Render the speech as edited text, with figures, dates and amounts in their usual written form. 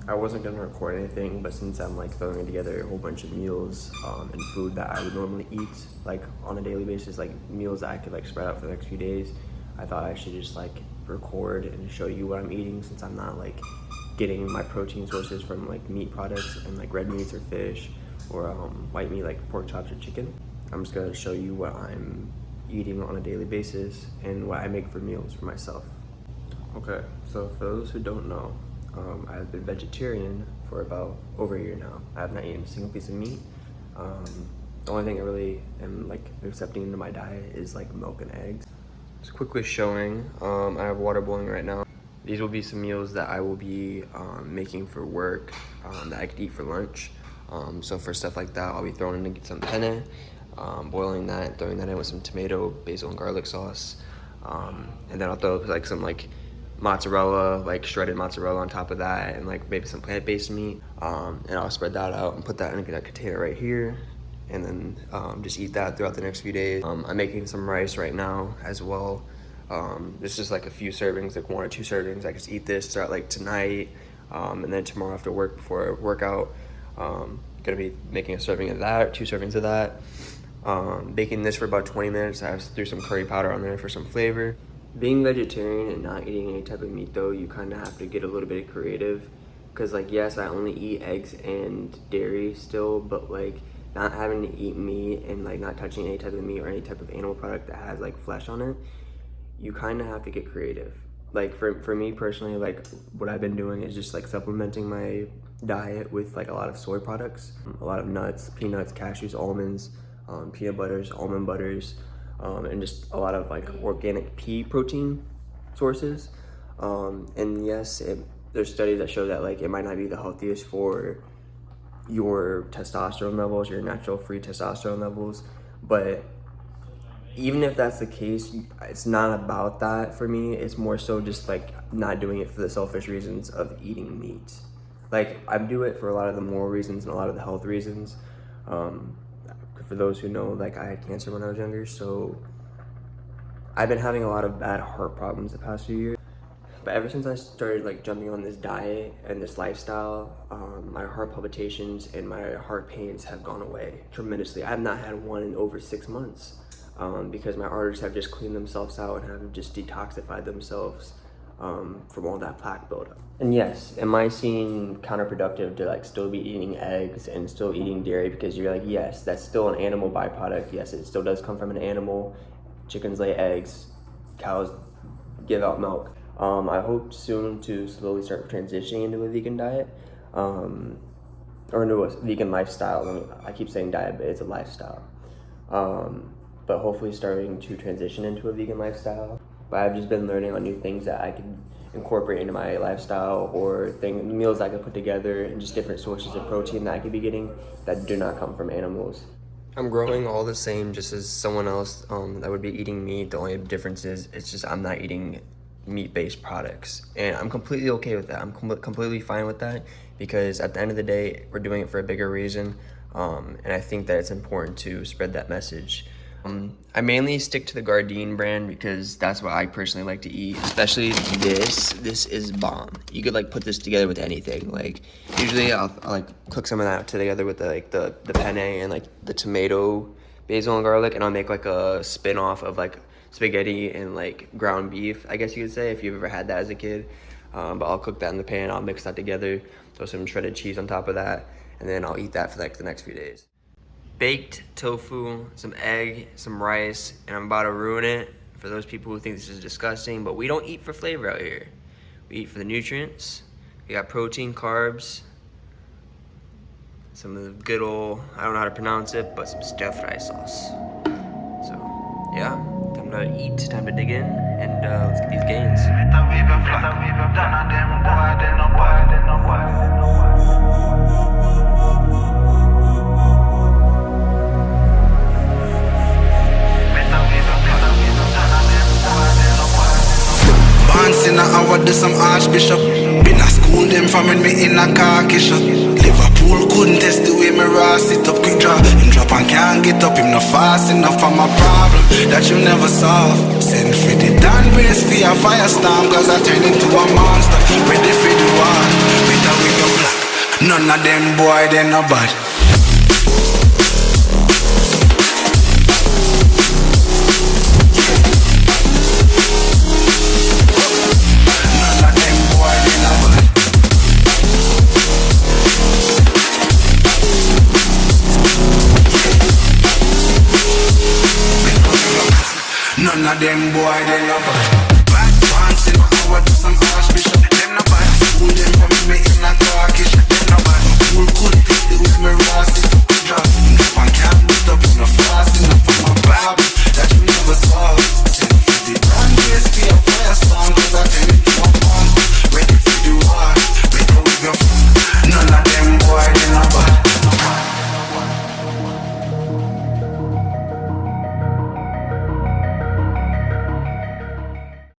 I wasn't gonna record anything, but since I'm like throwing together a whole bunch of meals and food that I would normally eat like on a daily basis, like meals that I could like spread out for the next few days, I thought I should just like record and show you what I'm eating, since I'm not like getting my protein sources from like meat products and like red meats or fish or white meat like pork chops or chicken. I'm just gonna show you what I'm eating on a daily basis and what I make for meals for myself. Okay, so for those who don't know, I've been vegetarian for about over a year now. I have not eaten a single piece of meat. The only thing I really am like accepting into my diet is like milk and eggs. Just quickly showing, I have water boiling right now. These will be some meals that I will be making for work that I could eat for lunch. So for stuff like that, I'll be throwing in some penne, boiling that, throwing that in with some tomato, basil, and garlic sauce. And then I'll throw like some like mozzarella, like shredded mozzarella on top of that, and like maybe some plant-based meat. And I'll spread that out and put that in a container right here, and then just eat that throughout the next few days. I'm making some rice right now as well. It's just like a few servings, like 1 or 2 servings. I just eat this throughout like tonight, and then tomorrow after work, before I work out, gonna be making a serving of that, 2 servings of that. Baking this for about 20 minutes. I threw some curry powder on there for some flavor. Being vegetarian and not eating any type of meat though, you kind of have to get a little bit creative, because like yes, I only eat eggs and dairy still, but like not having to eat meat and like not touching any type of meat or any type of animal product that has like flesh on it, you kind of have to get creative. Like for me personally, like what I've been doing is just like supplementing my diet with like a lot of soy products, a lot of nuts, peanuts, cashews, almonds, peanut butters, almond butters, and just a lot of like organic pea protein sources. And yes, there's studies that show that like it might not be the healthiest for your testosterone levels, your natural free testosterone levels, but even if that's the case, it's not about that for me. It's more so just like not doing it for the selfish reasons of eating meat. Like I do it for a lot of the moral reasons and a lot of the health reasons. For those who know, like I had cancer when I was younger, so I've been having a lot of bad heart problems the past few years. But ever since I started like jumping on this diet and this lifestyle, my heart palpitations and my heart pains have gone away tremendously. I have not had one in over 6 months, because my arteries have just cleaned themselves out and have just detoxified themselves from all that plaque buildup. And yes, am I seeing counterproductive to like still be eating eggs and still eating dairy, because you're like, yes, that's still an animal byproduct. Yes, it still does come from an animal. Chickens lay eggs, cows give out milk. I hope soon to slowly start transitioning into a vegan diet, or into a vegan lifestyle. I keep saying diet, but it's a lifestyle. But hopefully starting to transition into a vegan lifestyle. But I've just been learning on new things that I can incorporate into my lifestyle, or meals I could put together, and just different sources of protein that I could be getting that do not come from animals. I'm growing all the same, just as someone else that would be eating meat. The only difference is it's just I'm not eating meat-based products, and I'm completely okay with that. I'm completely fine with that, because at the end of the day, we're doing it for a bigger reason, and I think that it's important to spread that message. I mainly stick to the Gardein brand because that's what I personally like to eat, especially this. This is bomb. You could like put this together with anything. Like usually I'll like cook some of that together with the penne and like the tomato, basil, and garlic, and I'll make like a spin-off of like spaghetti and like ground beef, I guess you could say, if you've ever had that as a kid. But I'll cook that in the pan, I'll mix that together, throw some shredded cheese on top of that, and then I'll eat that for like the next few days. Baked tofu, some egg, some rice, and I'm about to ruin it for those people who think this is disgusting, but we don't eat for flavor out here. We eat for the nutrients. We got protein, carbs, some of the good old, I don't know how to pronounce it, but some stir-fry sauce. So, yeah, time to eat, time to dig in, and let's get these gains. Once in a hour do some archbishop. Been a school them from when me in a khaki shop. Liverpool couldn't test the way me raw sit up. Quick draw, him drop and can't get up. Him not fast enough for my problem that you never solve. Send for the Dan brace for a firestorm, cause I turn into a monster. Ready for the war, better with your None of them boy, they no bad. None of them boy, they no bad. None of them boy, they no bad.